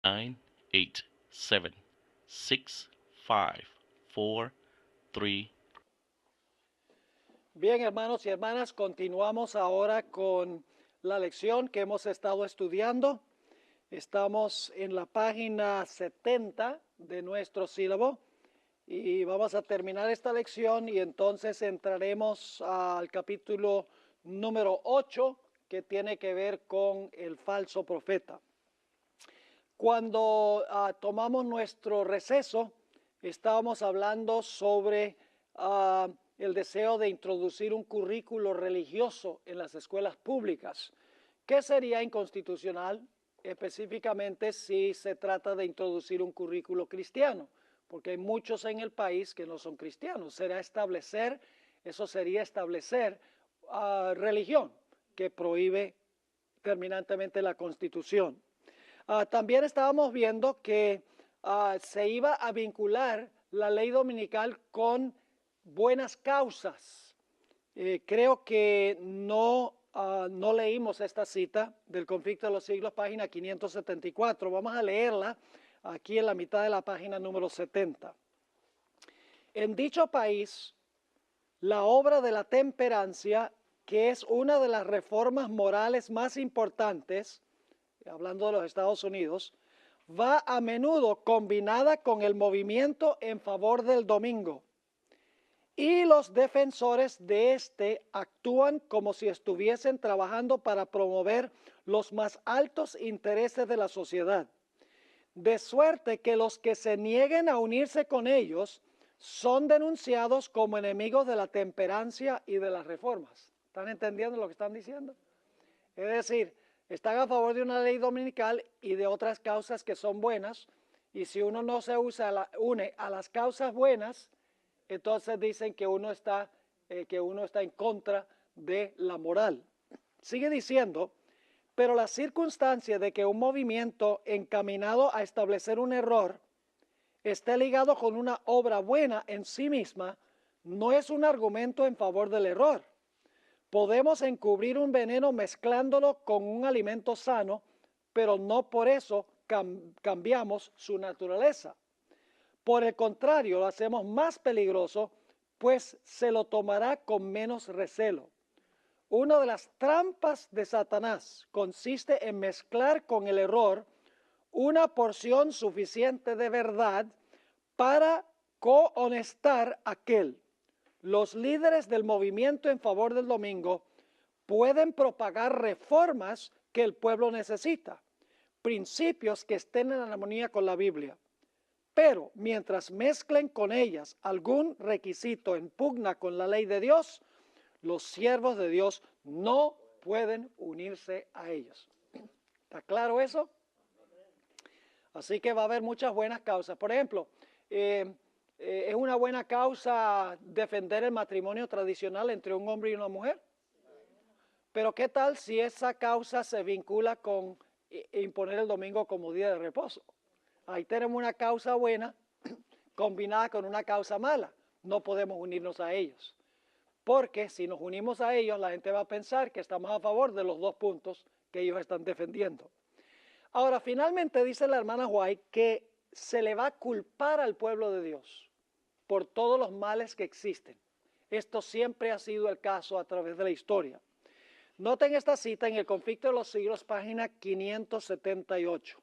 9, 8, 7, 6, 5, 4, 3. Bien, hermanos y hermanas, continuamos ahora con la lección que hemos estado estudiando. Estamos en la página 70 de nuestro sílabo y vamos a terminar esta lección y entonces entraremos al capítulo número 8 que tiene que ver con el falso profeta. Cuando tomamos nuestro receso, estábamos hablando sobre el deseo de introducir un currículo religioso en las escuelas públicas, que sería inconstitucional, específicamente si se trata de introducir un currículo cristiano, porque hay muchos en el país que no son cristianos. Eso sería establecer religión que prohíbe terminantemente la Constitución. También estábamos viendo que se iba a vincular la ley dominical con buenas causas. Creo que no leímos esta cita del Conflicto de los Siglos, página 574. Vamos a leerla aquí en la mitad de la página número 70. En dicho país, la obra de la temperancia, que es una de las reformas morales más importantes, hablando de los Estados Unidos, va a menudo combinada con el movimiento en favor del domingo. Y los defensores de este actúan como si estuviesen trabajando para promover los más altos intereses de la sociedad. De suerte que los que se nieguen a unirse con ellos son denunciados como enemigos de la temperancia y de las reformas. ¿Están entendiendo lo que están diciendo? Es decir, están a favor de una ley dominical y de otras causas que son buenas, y si uno no se une a las causas buenas, entonces dicen que uno está en contra de la moral. Sigue diciendo, pero la circunstancia de que un movimiento encaminado a establecer un error esté ligado con una obra buena en sí misma, no es un argumento en favor del error. Podemos encubrir un veneno mezclándolo con un alimento sano, pero no por eso cambiamos su naturaleza. Por el contrario, lo hacemos más peligroso, pues se lo tomará con menos recelo. Una de las trampas de Satanás consiste en mezclar con el error una porción suficiente de verdad para cohonestar aquel. Los líderes del movimiento en favor del domingo pueden propagar reformas que el pueblo necesita, principios que estén en armonía con la Biblia. Pero mientras mezclen con ellas algún requisito en pugna con la ley de Dios, los siervos de Dios no pueden unirse a ellos. ¿Está claro eso? Así que va a haber muchas buenas causas. Por ejemplo, ¿es una buena causa defender el matrimonio tradicional entre un hombre y una mujer? Pero ¿qué tal si esa causa se vincula con imponer el domingo como día de reposo? Ahí tenemos una causa buena combinada con una causa mala. No podemos unirnos a ellos. Porque si nos unimos a ellos, la gente va a pensar que estamos a favor de los dos puntos que ellos están defendiendo. Ahora, finalmente dice la hermana White que se le va a culpar al pueblo de Dios por todos los males que existen. Esto siempre ha sido el caso a través de la historia. Noten esta cita en el Conflicto de los Siglos, página 578.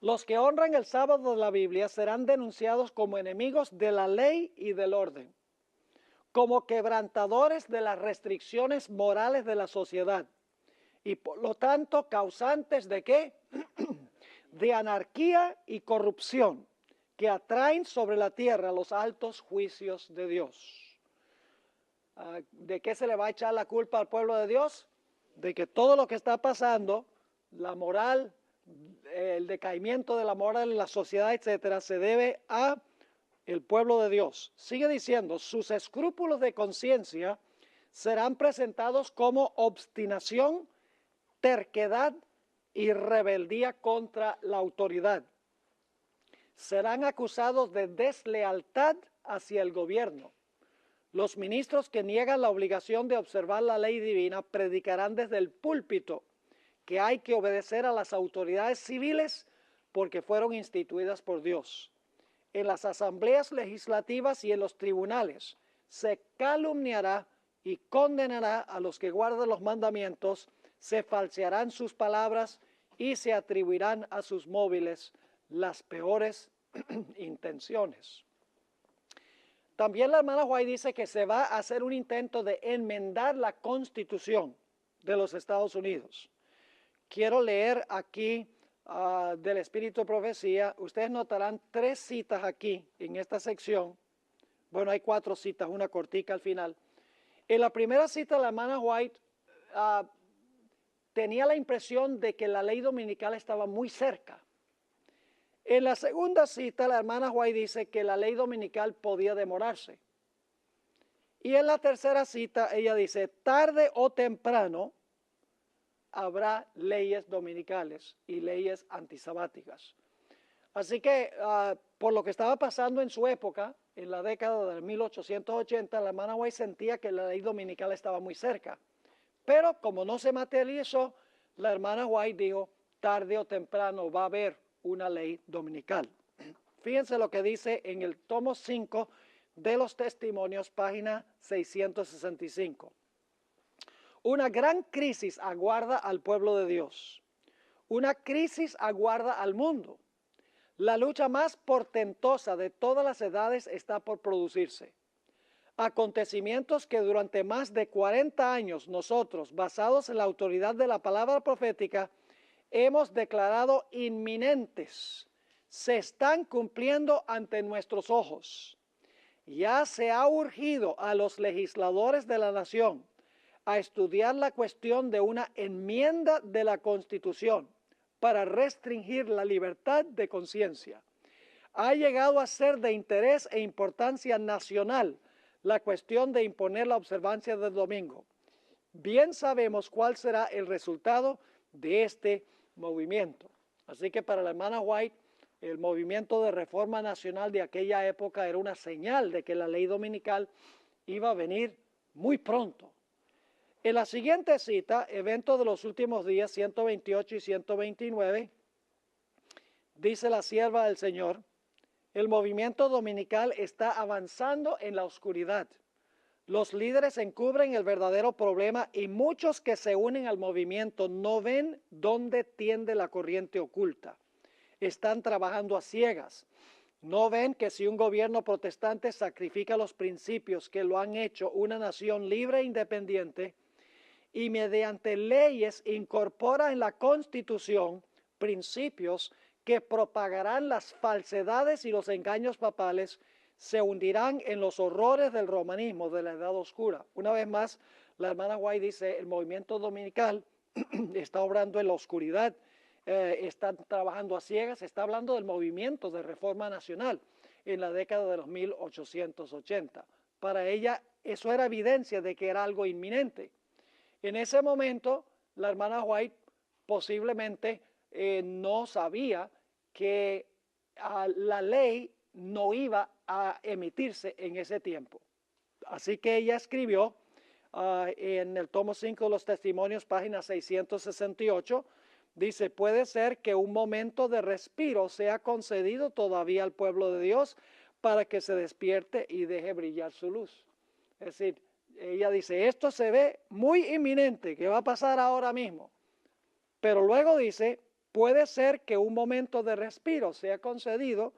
Los que honran el sábado de la Biblia serán denunciados como enemigos de la ley y del orden, como quebrantadores de las restricciones morales de la sociedad y por lo tanto causantes de ¿qué? De anarquía y corrupción que atraen sobre la tierra los altos juicios de Dios. ¿De qué se le va a echar la culpa al pueblo de Dios? De que todo lo que está pasando, la moral, el decaimiento de la moral en la sociedad, etcétera, se debe a el pueblo de Dios. Sigue diciendo, sus escrúpulos de conciencia serán presentados como obstinación, terquedad y rebeldía contra la autoridad. Serán acusados de deslealtad hacia el gobierno. Los ministros que niegan la obligación de observar la ley divina predicarán desde el púlpito que hay que obedecer a las autoridades civiles porque fueron instituidas por Dios. En las asambleas legislativas y en los tribunales se calumniará y condenará a los que guardan los mandamientos, se falsearán sus palabras y se atribuirán a sus móviles las peores intenciones. También la hermana White dice que se va a hacer un intento de enmendar la Constitución de los Estados Unidos. Quiero leer aquí del Espíritu de Profecía. Ustedes notarán 3 citas aquí en esta sección. Bueno, hay 4 citas, una cortica al final. En la primera cita, la hermana White tenía la impresión de que la ley dominical estaba muy cerca. En la segunda cita, la hermana White dice que la ley dominical podía demorarse. Y en la tercera cita, ella dice, tarde o temprano habrá leyes dominicales y leyes antisabáticas. Así que, por lo que estaba pasando en su época, en la década de 1880, la hermana White sentía que la ley dominical estaba muy cerca. Pero como no se materializó, la hermana White dijo, tarde o temprano va a haber una ley dominical. Fíjense lo que dice en el tomo 5 de los Testimonios, página 665. Una gran crisis aguarda al pueblo de Dios. Una crisis aguarda al mundo. La lucha más portentosa de todas las edades está por producirse. Acontecimientos que durante más de 40 años nosotros, basados en la autoridad de la palabra profética, hemos declarado inminentes, se están cumpliendo ante nuestros ojos. Ya se ha urgido a los legisladores de la nación a estudiar la cuestión de una enmienda de la Constitución para restringir la libertad de conciencia. Ha llegado a ser de interés e importancia nacional la cuestión de imponer la observancia del domingo. Bien sabemos cuál será el resultado de este movimiento. Así que para la hermana White, el movimiento de reforma nacional de aquella época era una señal de que la ley dominical iba a venir muy pronto. En la siguiente cita, Eventos de los Últimos Días 128 y 129, dice la sierva del Señor, el movimiento dominical está avanzando en la oscuridad. Los líderes encubren el verdadero problema y muchos que se unen al movimiento no ven dónde tiende la corriente oculta. Están trabajando a ciegas. No ven que si un gobierno protestante sacrifica los principios que lo han hecho una nación libre e independiente y mediante leyes incorpora en la Constitución principios que propagarán las falsedades y los engaños papales, se hundirán en los horrores del romanismo, de la Edad Oscura. Una vez más, la hermana White dice, el movimiento dominical está obrando en la oscuridad, está trabajando a ciegas, está hablando del movimiento de reforma nacional en la década de los 1880. Para ella, eso era evidencia de que era algo inminente. En ese momento, la hermana White posiblemente no sabía que la ley no iba a emitirse en ese tiempo. Así que ella escribió en el tomo 5 de los Testimonios, página 668, dice, puede ser que un momento de respiro sea concedido todavía al pueblo de Dios para que se despierte y deje brillar su luz. Es decir, ella dice, esto se ve muy inminente, que va a pasar ahora mismo. Pero luego dice, puede ser que un momento de respiro sea concedido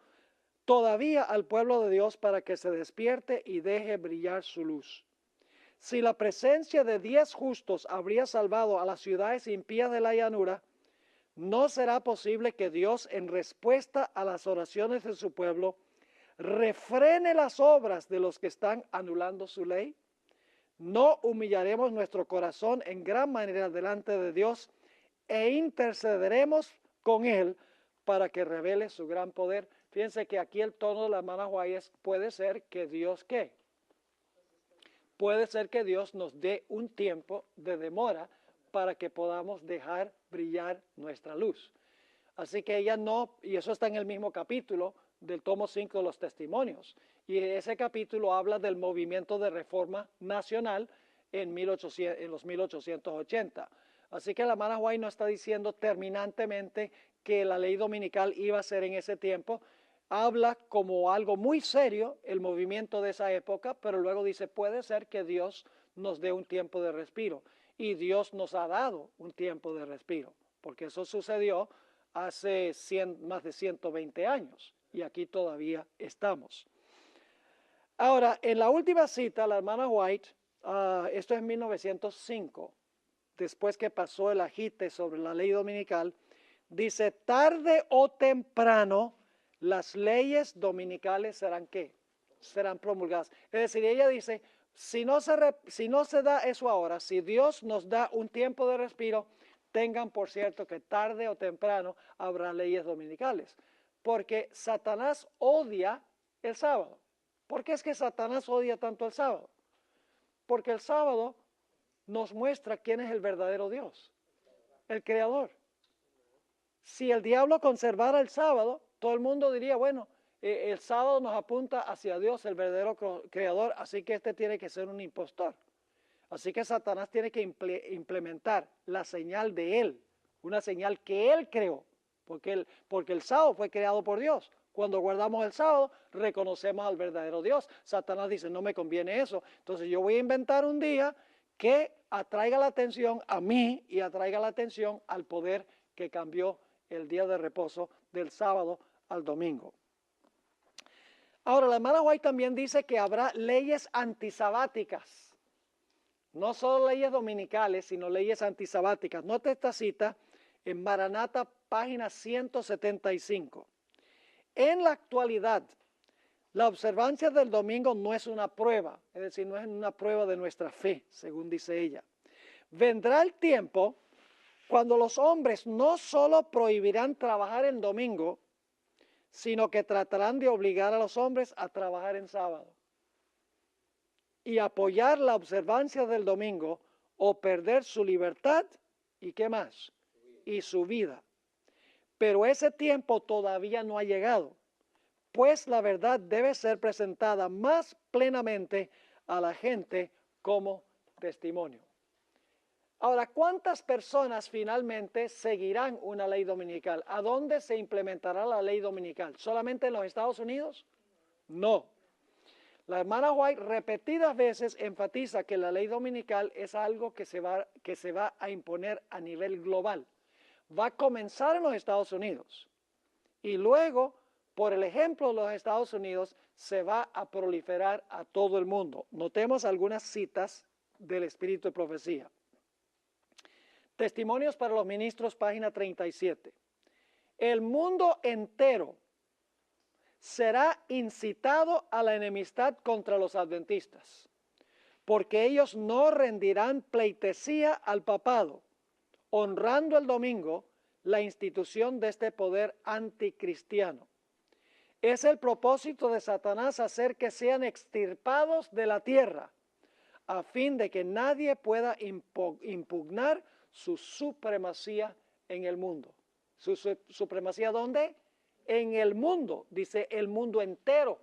todavía al pueblo de Dios para que se despierte y deje brillar su luz. Si la presencia de 10 justos habría salvado a las ciudades impías de la llanura, ¿no será posible que Dios, en respuesta a las oraciones de su pueblo, refrene las obras de los que están anulando su ley? ¿No humillaremos nuestro corazón en gran manera delante de Dios e intercederemos con Él para que revele su gran poder? Fíjense que aquí el tono de la hermana White es, puede ser que Dios, ¿qué? Puede ser que Dios nos dé un tiempo de demora para que podamos dejar brillar nuestra luz. Así que ella no, y eso está en el mismo capítulo del tomo 5 de los Testimonios, y ese capítulo habla del movimiento de reforma nacional en los 1880. Así que la hermana White no está diciendo terminantemente que la ley dominical iba a ser en ese tiempo. Habla como algo muy serio el movimiento de esa época, pero luego dice, puede ser que Dios nos dé un tiempo de respiro. Y Dios nos ha dado un tiempo de respiro, porque eso sucedió hace más de 120 años y aquí todavía estamos. Ahora, en la última cita, la hermana White, esto es en 1905, después que pasó el agite sobre la ley dominical, dice, tarde o temprano, las leyes dominicales serán ¿qué? Serán promulgadas. Es decir, ella dice, si no se da eso ahora, si Dios nos da un tiempo de respiro, tengan por cierto que tarde o temprano habrá leyes dominicales. Porque Satanás odia el sábado. ¿Por qué es que Satanás odia tanto el sábado? Porque el sábado nos muestra quién es el verdadero Dios, el Creador. Si el diablo conservara el sábado, todo el mundo diría, bueno, el sábado nos apunta hacia Dios, el verdadero Creador, así que este tiene que ser un impostor. Así que Satanás tiene que implementar la señal de él, una señal que él creó, porque el sábado fue creado por Dios. Cuando guardamos el sábado, reconocemos al verdadero Dios. Satanás dice, no me conviene eso. Entonces yo voy a inventar un día que atraiga la atención a mí y atraiga la atención al poder que cambió el día de reposo del sábado al domingo. Ahora, la hermana White también dice que habrá leyes antisabáticas. No solo leyes dominicales, sino leyes antisabáticas. Note esta cita en Maranata, página 175. En la actualidad, la observancia del domingo no es una prueba, es decir, no es una prueba de nuestra fe, según dice ella. Vendrá el tiempo cuando los hombres no solo prohibirán trabajar en domingo, sino que tratarán de obligar a los hombres a trabajar en sábado y apoyar la observancia del domingo o perder su libertad y ¿qué más? Y su vida. Pero ese tiempo todavía no ha llegado, pues la verdad debe ser presentada más plenamente a la gente como testimonio. Ahora, ¿cuántas personas finalmente seguirán una ley dominical? ¿A dónde se implementará la ley dominical? ¿Solamente en los Estados Unidos? No. La hermana White repetidas veces enfatiza que la ley dominical es algo que se va a imponer a nivel global. Va a comenzar en los Estados Unidos y luego, por el ejemplo de los Estados Unidos, se va a proliferar a todo el mundo. Notemos algunas citas del Espíritu de Profecía. Testimonios para los ministros, página 37. El mundo entero será incitado a la enemistad contra los adventistas, porque ellos no rendirán pleitesía al papado, honrando el domingo, la institución de este poder anticristiano. Es el propósito de Satanás hacer que sean extirpados de la tierra, a fin de que nadie pueda impugnar su supremacía en el mundo. ¿Su supremacía dónde? En el mundo, dice el mundo entero.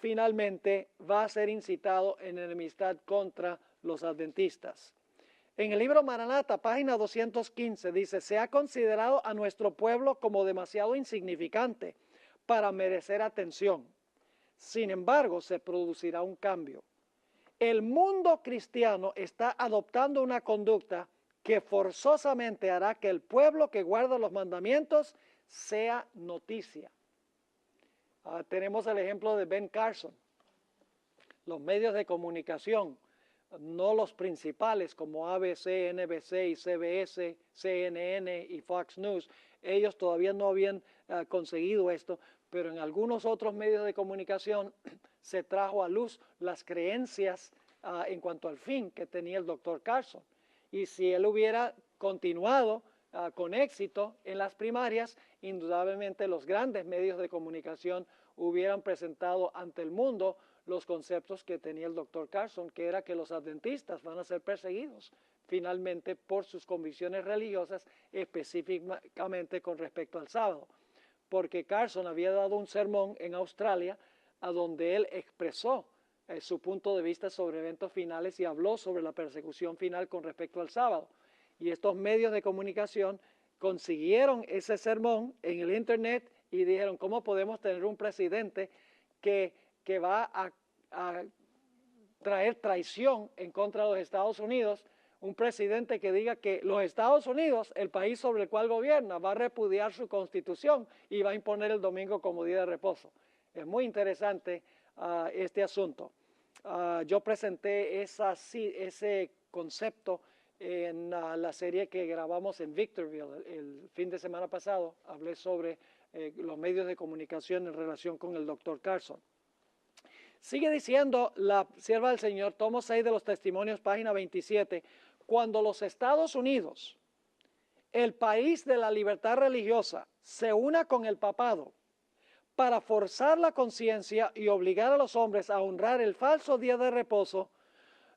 Finalmente va a ser incitado en enemistad contra los adventistas. En el libro Maranata, página 215, dice, se ha considerado a nuestro pueblo como demasiado insignificante para merecer atención. Sin embargo, se producirá un cambio. El mundo cristiano está adoptando una conducta que forzosamente hará que el pueblo que guarda los mandamientos sea noticia. Tenemos el ejemplo de Ben Carson. Los medios de comunicación, no los principales como ABC, NBC y CBS, CNN y Fox News, ellos todavía no habían conseguido esto, pero en algunos otros medios de comunicación se trajo a luz las creencias en cuanto al fin que tenía el doctor Carson. Y si él hubiera continuado con éxito en las primarias, indudablemente los grandes medios de comunicación hubieran presentado ante el mundo los conceptos que tenía el doctor Carson, que era que los adventistas van a ser perseguidos finalmente por sus convicciones religiosas, específicamente con respecto al sábado. Porque Carson había dado un sermón en Australia a donde él expresó su punto de vista sobre eventos finales y habló sobre la persecución final con respecto al sábado. Y estos medios de comunicación consiguieron ese sermón en el internet y dijeron, ¿cómo podemos tener un presidente que va a traer traición en contra de los Estados Unidos? Un presidente que diga que los Estados Unidos, el país sobre el cual gobierna, va a repudiar su constitución y va a imponer el domingo como día de reposo. Es muy interesante este asunto. Yo presenté ese concepto en la serie que grabamos en Victorville el fin de semana pasado. Hablé sobre los medios de comunicación en relación con el Dr. Carson. Sigue diciendo la sierva del Señor, tomo 6 de los testimonios, página 27, cuando los Estados Unidos, el país de la libertad religiosa, se una con el papado para forzar la conciencia y obligar a los hombres a honrar el falso día de reposo,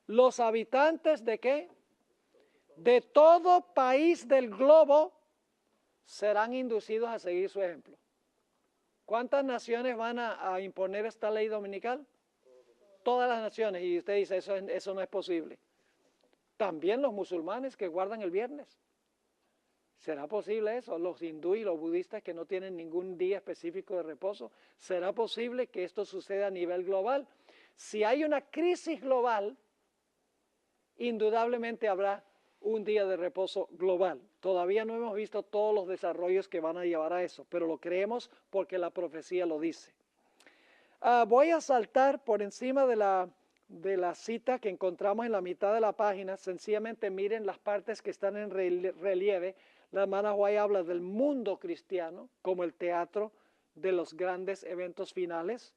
los habitantes ¿de qué? De todo país del globo serán inducidos a seguir su ejemplo. ¿Cuántas naciones van a imponer esta ley dominical? Todas las naciones. Y usted dice, eso no es posible. También los musulmanes que guardan el viernes. ¿Será posible eso? Los hindúes y los budistas que no tienen ningún día específico de reposo. ¿Será posible que esto suceda a nivel global? Si hay una crisis global, indudablemente habrá un día de reposo global. Todavía no hemos visto todos los desarrollos que van a llevar a eso, pero lo creemos porque la profecía lo dice. Voy a saltar por encima de la cita que encontramos en la mitad de la página. Sencillamente miren las partes que están en relieve. La hermana White habla del mundo cristiano como el teatro de los grandes eventos finales.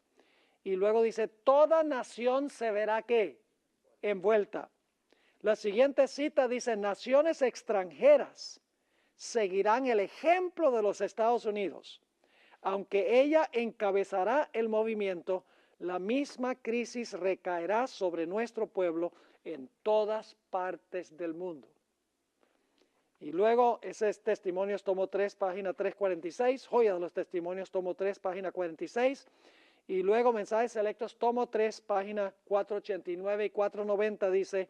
Y luego dice, toda nación se verá ¿qué? Envuelta. La siguiente cita dice, naciones extranjeras seguirán el ejemplo de los Estados Unidos. Aunque ella encabezará el movimiento, la misma crisis recaerá sobre nuestro pueblo en todas partes del mundo. Y luego, ese es Testimonios, tomo 3, página 346, Joya de los Testimonios, tomo 3, página 46, y luego Mensajes Selectos, tomo 3, página 489 y 490, dice,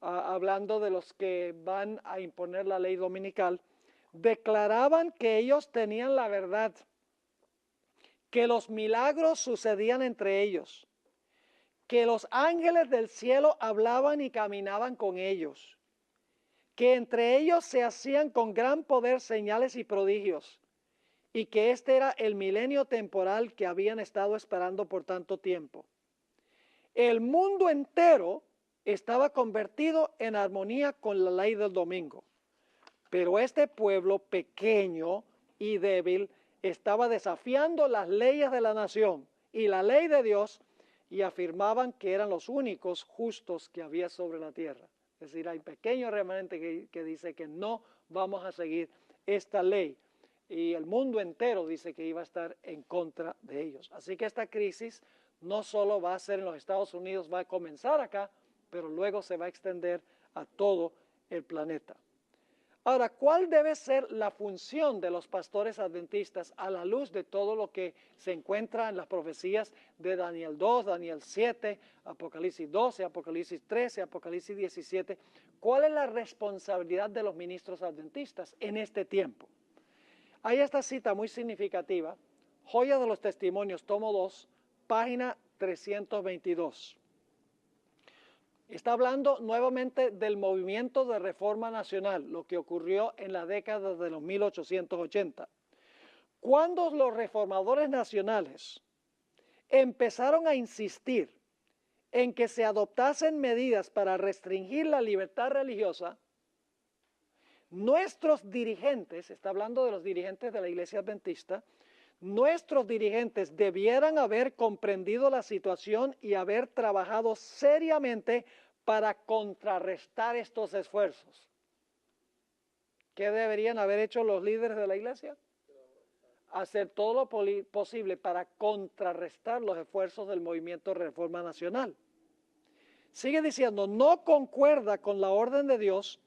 hablando de los que van a imponer la ley dominical, declaraban que ellos tenían la verdad, que los milagros sucedían entre ellos, que los ángeles del cielo hablaban y caminaban con ellos, que entre ellos se hacían con gran poder señales y prodigios, y que este era el milenio temporal que habían estado esperando por tanto tiempo. El mundo entero estaba convertido en armonía con la ley del domingo, pero este pueblo pequeño y débil estaba desafiando las leyes de la nación y la ley de Dios y afirmaban que eran los únicos justos que había sobre la tierra. Es decir, hay un pequeño remanente que dice que no vamos a seguir esta ley y el mundo entero dice que iba a estar en contra de ellos. Así que esta crisis no solo va a ser en los Estados Unidos, va a comenzar acá, pero luego se va a extender a todo el planeta. Ahora, ¿cuál debe ser la función de los pastores adventistas a la luz de todo lo que se encuentra en las profecías de Daniel 2, Daniel 7, Apocalipsis 12, Apocalipsis 13, Apocalipsis 17? ¿Cuál es la responsabilidad de los ministros adventistas en este tiempo? Hay esta cita muy significativa, Joya de los Testimonios, tomo 2, página 322. Está hablando nuevamente del movimiento de reforma nacional, lo que ocurrió en la década de los 1880. Cuando los reformadores nacionales empezaron a insistir en que se adoptasen medidas para restringir la libertad religiosa, nuestros dirigentes, está hablando de los dirigentes de la Iglesia Adventista, nuestros dirigentes debieran haber comprendido la situación y haber trabajado seriamente para contrarrestar estos esfuerzos. ¿Qué deberían haber hecho los líderes de la iglesia? Hacer todo lo posible para contrarrestar los esfuerzos del movimiento de Reforma Nacional. Sigue diciendo, no concuerda con la orden de Dios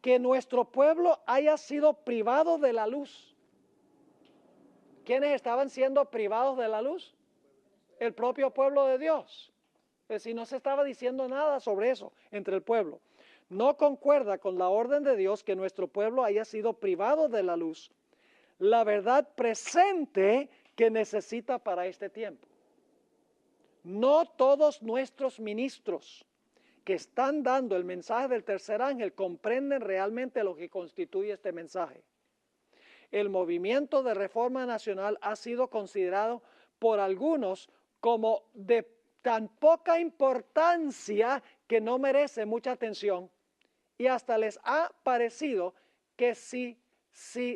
que nuestro pueblo haya sido privado de la luz. ¿Quiénes estaban siendo privados de la luz? El propio pueblo de Dios. Es decir, no se estaba diciendo nada sobre eso entre el pueblo. no concuerda con la orden de Dios que nuestro pueblo haya sido privado de la luz, la verdad presente que necesita para este tiempo. No todos nuestros ministros que están dando el mensaje del tercer ángel comprenden realmente lo que constituye este mensaje. El movimiento de reforma nacional ha sido considerado por algunos como de tan poca importancia que no merece mucha atención, y hasta les ha parecido que si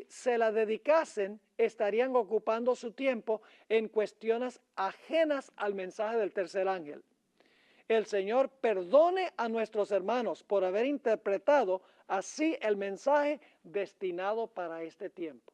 se la dedicasen estarían ocupando su tiempo en cuestiones ajenas al mensaje del tercer ángel. El Señor perdone a nuestros hermanos por haber interpretado así el mensaje destinado para este tiempo.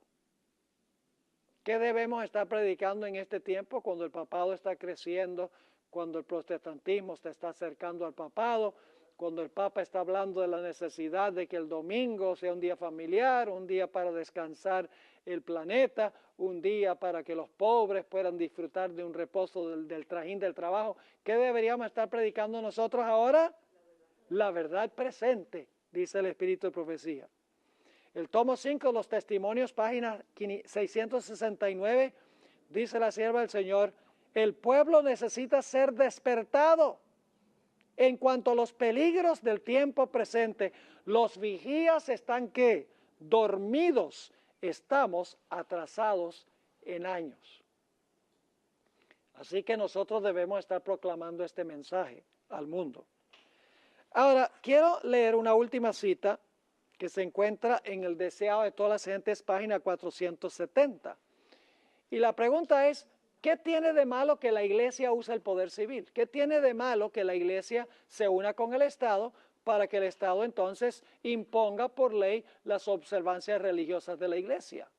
¿Qué debemos estar predicando en este tiempo cuando el papado está creciendo, cuando el protestantismo se está acercando al papado, cuando el Papa está hablando de la necesidad de que el domingo sea un día familiar, un día para descansar el planeta, un día para que los pobres puedan disfrutar de un reposo del trajín del trabajo? ¿Qué deberíamos estar predicando nosotros ahora? La verdad presente, dice el Espíritu de Profecía. El tomo 5, los testimonios, página 669, dice la sierva del Señor: el pueblo necesita ser despertado en cuanto a los peligros del tiempo presente. Los vigías están ¿qué? Dormidos. Estamos atrasados en años. Así que nosotros debemos estar proclamando este mensaje al mundo. Ahora, quiero leer una última cita que se encuentra en el Deseado de todas las gentes, página 470. Y la pregunta es: ¿qué tiene de malo que la iglesia use el poder civil? ¿Qué tiene de malo que la iglesia se una con el Estado para que el Estado entonces imponga por ley las observancias religiosas de la iglesia?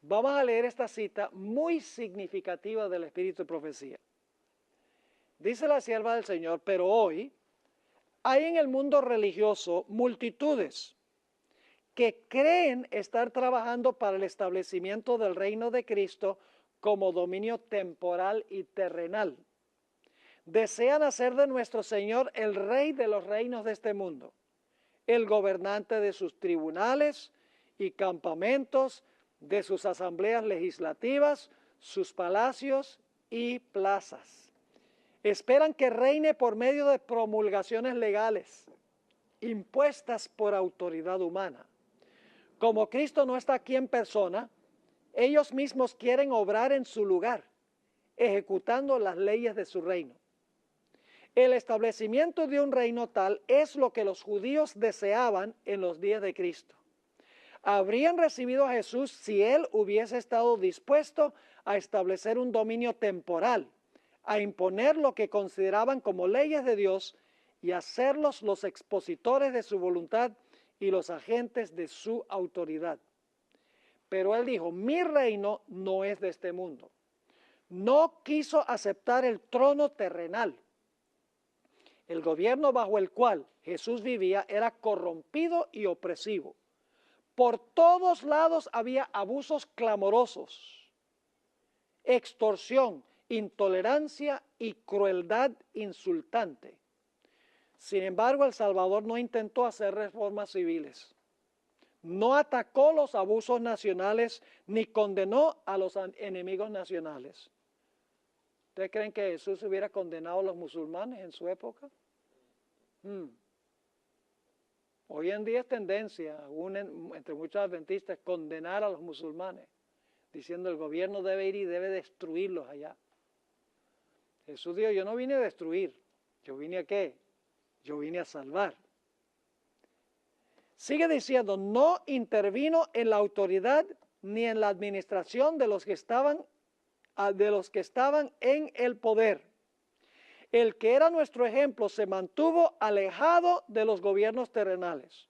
Vamos a leer esta cita muy significativa del Espíritu de Profecía. Dice la sierva del Señor: pero hoy hay en el mundo religioso multitudes que creen estar trabajando para el establecimiento del reino de Cristo como dominio temporal y terrenal. Desean hacer de nuestro Señor el rey de los reinos de este mundo, el gobernante de sus tribunales y campamentos, de sus asambleas legislativas, sus palacios y plazas. Esperan que reine por medio de promulgaciones legales, impuestas por autoridad humana. Como Cristo no está aquí en persona, ellos mismos quieren obrar en su lugar, ejecutando las leyes de su reino. El establecimiento de un reino tal es lo que los judíos deseaban en los días de Cristo. Habrían recibido a Jesús si él hubiese estado dispuesto a establecer un dominio temporal, a imponer lo que consideraban como leyes de Dios y hacerlos los expositores de su voluntad y los agentes de su autoridad. Pero él dijo: mi reino no es de este mundo. No quiso aceptar el trono terrenal. El gobierno bajo el cual Jesús vivía era corrompido y opresivo. Por todos lados había abusos clamorosos, extorsión, intolerancia y crueldad insultante. Sin embargo, el Salvador no intentó hacer reformas civiles. No atacó los abusos nacionales ni condenó a los enemigos nacionales. ¿Ustedes creen que Jesús hubiera condenado a los musulmanes en su época? Hoy en día es tendencia, entre muchos adventistas, condenar a los musulmanes, diciendo el gobierno debe ir y debe destruirlos allá. Jesús dijo: yo no vine a destruir, yo vine a ¿qué? Yo vine a salvar. Sigue diciendo: no intervino en la autoridad ni en la administración de los que estaban en el poder. El que era nuestro ejemplo se mantuvo alejado de los gobiernos terrenales.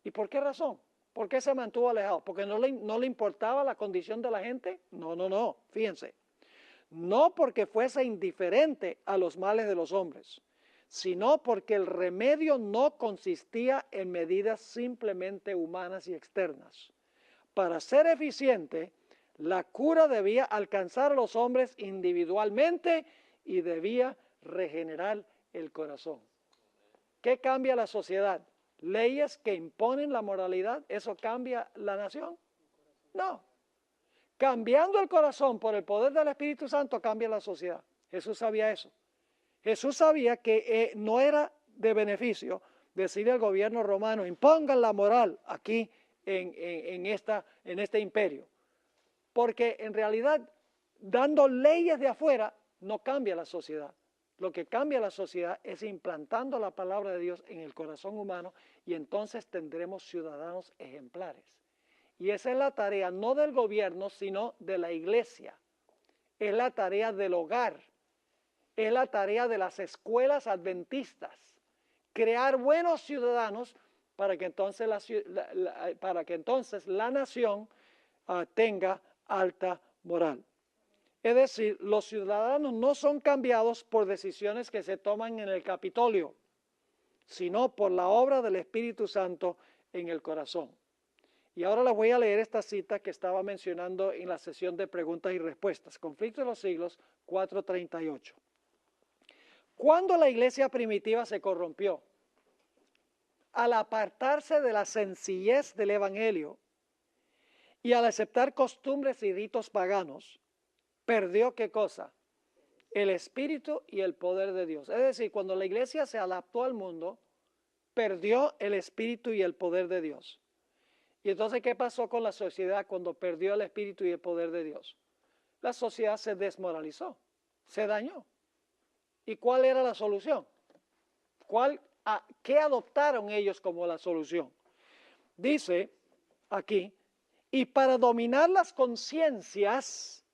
¿Y por qué razón? ¿Por qué se mantuvo alejado? ¿Porque no le importaba la condición de la gente? No, fíjense. No porque fuese indiferente a los males de los hombres, sino porque el remedio no consistía en medidas simplemente humanas y externas. Para ser eficiente, la cura debía alcanzar a los hombres individualmente y debía regenerar el corazón. ¿Qué cambia la sociedad? ¿Leyes que imponen la moralidad? ¿Eso cambia la nación? No. Cambiando el corazón por el poder del Espíritu Santo cambia la sociedad. Jesús sabía eso. Jesús sabía que no era de beneficio decirle al gobierno romano, impongan la moral aquí en este imperio. Porque en realidad, dando leyes de afuera, no cambia la sociedad. Lo que cambia la sociedad es implantando la palabra de Dios en el corazón humano y entonces tendremos ciudadanos ejemplares. Y esa es la tarea no del gobierno, sino de la iglesia. Es la tarea del hogar. Es la tarea de las escuelas adventistas. Crear buenos ciudadanos para que entonces la nación tenga alta moral. Es decir, los ciudadanos no son cambiados por decisiones que se toman en el Capitolio, sino por la obra del Espíritu Santo en el corazón. Y ahora les voy a leer esta cita que estaba mencionando en la sesión de preguntas y respuestas. Conflicto de los siglos 4:38. Cuando la iglesia primitiva se corrompió, al apartarse de la sencillez del evangelio y al aceptar costumbres y ritos paganos, perdió ¿qué cosa? El espíritu y el poder de Dios. Es decir, cuando la iglesia se adaptó al mundo, perdió el espíritu y el poder de Dios. Y entonces, ¿qué pasó con la sociedad cuando perdió el espíritu y el poder de Dios? La sociedad se desmoralizó, se dañó. ¿Y cuál era la solución? ¿Qué adoptaron ellos como la solución? Dice aquí, y para dominar las conciencias,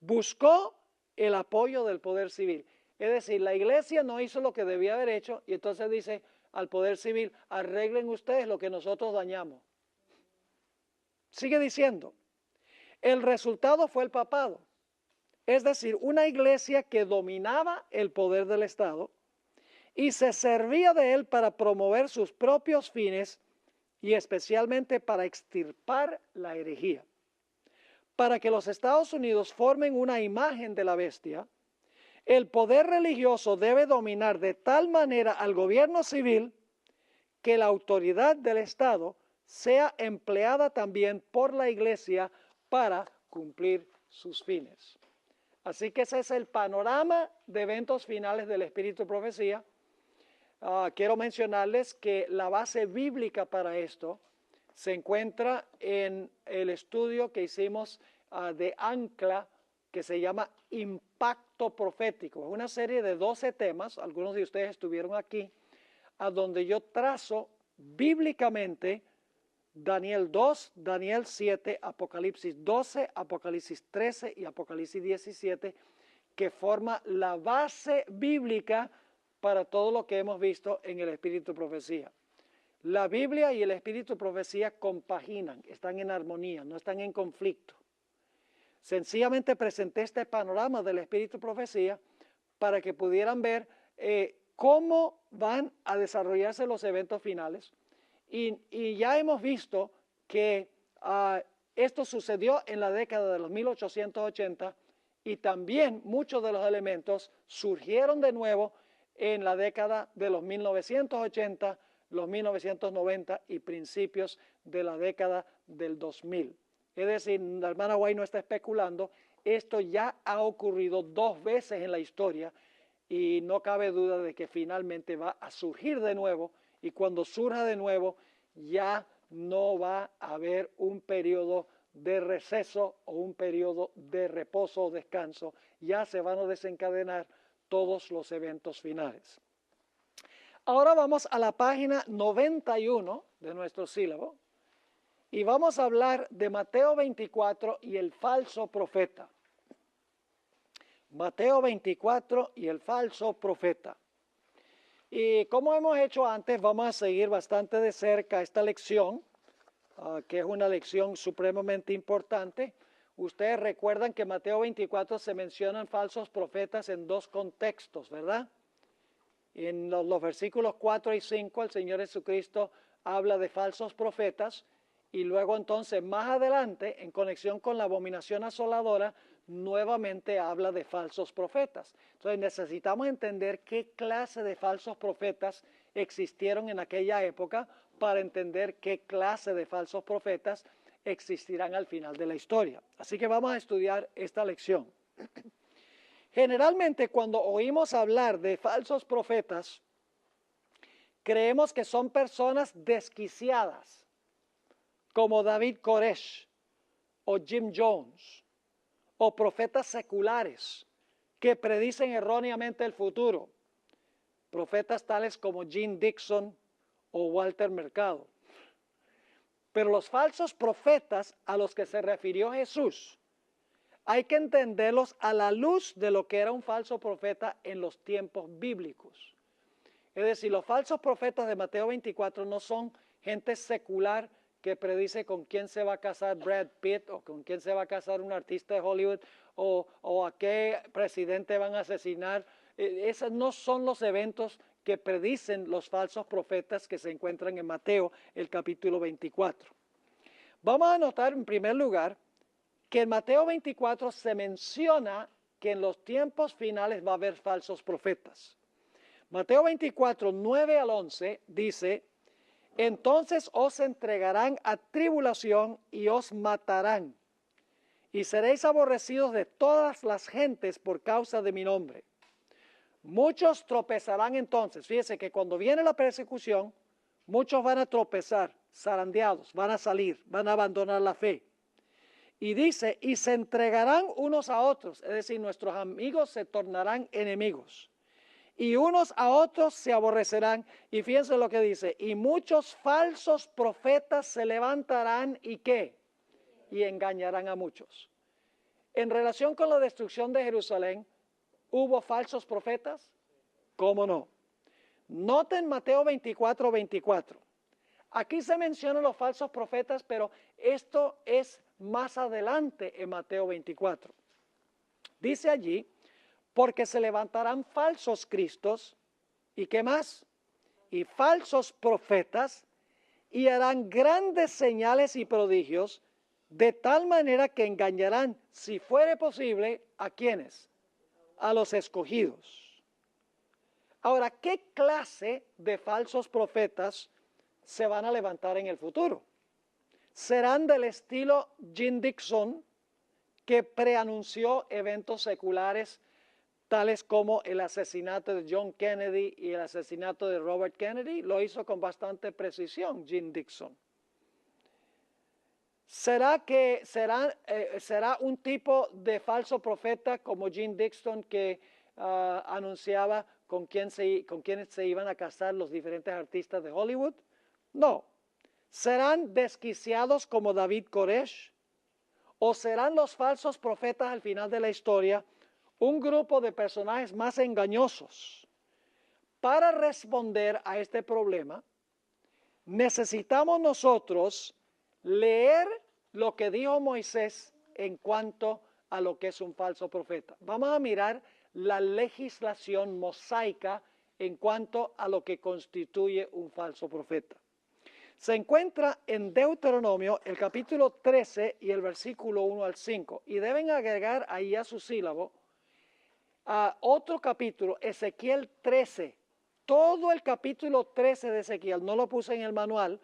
buscó el apoyo del poder civil. Es decir, la iglesia no hizo lo que debía haber hecho y entonces dice al poder civil, arreglen ustedes lo que nosotros dañamos. Sigue diciendo, el resultado fue el papado. Es decir, una iglesia que dominaba el poder del Estado y se servía de él para promover sus propios fines y especialmente para extirpar la herejía. Para que los Estados Unidos formen una imagen de la bestia, el poder religioso debe dominar de tal manera al gobierno civil que la autoridad del Estado sea empleada también por la iglesia para cumplir sus fines. Así que ese es el panorama de eventos finales del Espíritu de Profecía. Quiero mencionarles que la base bíblica para esto se encuentra en el estudio que hicimos de Ancla, que se llama Impacto Profético. Es una serie de 12 temas, algunos de ustedes estuvieron aquí, a donde yo trazo bíblicamente Daniel 2, Daniel 7, Apocalipsis 12, Apocalipsis 13 y Apocalipsis 17, que forma la base bíblica para todo lo que hemos visto en el Espíritu de Profecía. La Biblia y el Espíritu de Profecía compaginan, están en armonía, no están en conflicto. Sencillamente presenté este panorama del Espíritu de Profecía para que pudieran ver cómo van a desarrollarse los eventos finales. Y ya hemos visto que esto sucedió en la década de los 1880 y también muchos de los elementos surgieron de nuevo en la década de los 1980, los 1990 y principios de la década del 2000. Es decir, la hermana White no está especulando, esto ya ha ocurrido 2 veces en la historia y no cabe duda de que finalmente va a surgir de nuevo y cuando surja de nuevo ya no va a haber un periodo de receso o un periodo de reposo o descanso, ya se van a desencadenar todos los eventos finales. Ahora vamos a la página 91 de nuestro sílabo y vamos a hablar de Mateo 24 y el falso profeta. Mateo 24 y el falso profeta. Y como hemos hecho antes, vamos a seguir bastante de cerca esta lección, que es una lección supremamente importante. Ustedes recuerdan que en Mateo 24 se mencionan falsos profetas en 2 contextos, ¿verdad? En los versículos 4 y 5 el Señor Jesucristo habla de falsos profetas Y luego entonces más adelante, en conexión con la abominación asoladora, nuevamente habla de falsos profetas. Entonces necesitamos entender qué clase de falsos profetas existieron en aquella época para entender qué clase de falsos profetas existirán al final de la historia. Así que vamos a estudiar esta lección. Generalmente cuando oímos hablar de falsos profetas, creemos que son personas desquiciadas, como David Koresh o Jim Jones, o profetas seculares que predicen erróneamente el futuro, profetas tales como Jim Dixon o Walter Mercado. Pero los falsos profetas a los que se refirió Jesús, hay que entenderlos a la luz de lo que era un falso profeta en los tiempos bíblicos. Es decir, los falsos profetas de Mateo 24 no son gente secular que predice con quién se va a casar Brad Pitt o con quién se va a casar un artista de Hollywood o a qué presidente van a asesinar. Esos no son los eventos que predicen los falsos profetas que se encuentran en Mateo, el capítulo 24. Vamos a notar en primer lugar que en Mateo 24 se menciona que en los tiempos finales va a haber falsos profetas. Mateo 24, 9 al 11 dice: entonces os entregarán a tribulación y os matarán, y seréis aborrecidos de todas las gentes por causa de mi nombre. Muchos tropezarán entonces. Fíjese que cuando viene la persecución, muchos van a tropezar, zarandeados, van a salir, van a abandonar la fe. Y dice, y se entregarán unos a otros, es decir, nuestros amigos se tornarán enemigos. Y unos a otros se aborrecerán. Y fíjense lo que dice, y muchos falsos profetas se levantarán y ¿qué? Y engañarán a muchos. En relación con la destrucción de Jerusalén, ¿hubo falsos profetas? ¿Cómo no? Noten Mateo 24, 24. Aquí se mencionan los falsos profetas, pero esto es más adelante en Mateo 24. Dice allí, porque se levantarán falsos cristos, ¿y qué más? Y falsos profetas, y harán grandes señales y prodigios, de tal manera que engañarán, si fuere posible, ¿a quiénes? A los escogidos. Ahora, ¿qué clase de falsos profetas se van a levantar en el futuro? Serán del estilo Jim Dixon, que preanunció eventos seculares tales como el asesinato de John Kennedy y el asesinato de Robert Kennedy. Lo hizo con bastante precisión Jim Dixon. ¿Será un tipo de falso profeta como Jim Dixon que anunciaba con quiénes se iban a casar los diferentes artistas de Hollywood? No. ¿Serán desquiciados como David Koresh? ¿O serán los falsos profetas al final de la historia un grupo de personajes más engañosos? Para responder a este problema, necesitamos nosotros leer lo que dijo Moisés en cuanto a lo que es un falso profeta. Vamos a mirar la legislación mosaica en cuanto a lo que constituye un falso profeta. Se encuentra en Deuteronomio el capítulo 13 y el versículo 1 al 5. Y deben agregar ahí a su sílabo a otro capítulo, Ezequiel 13. Todo el capítulo 13 de Ezequiel, no lo puse en el manual,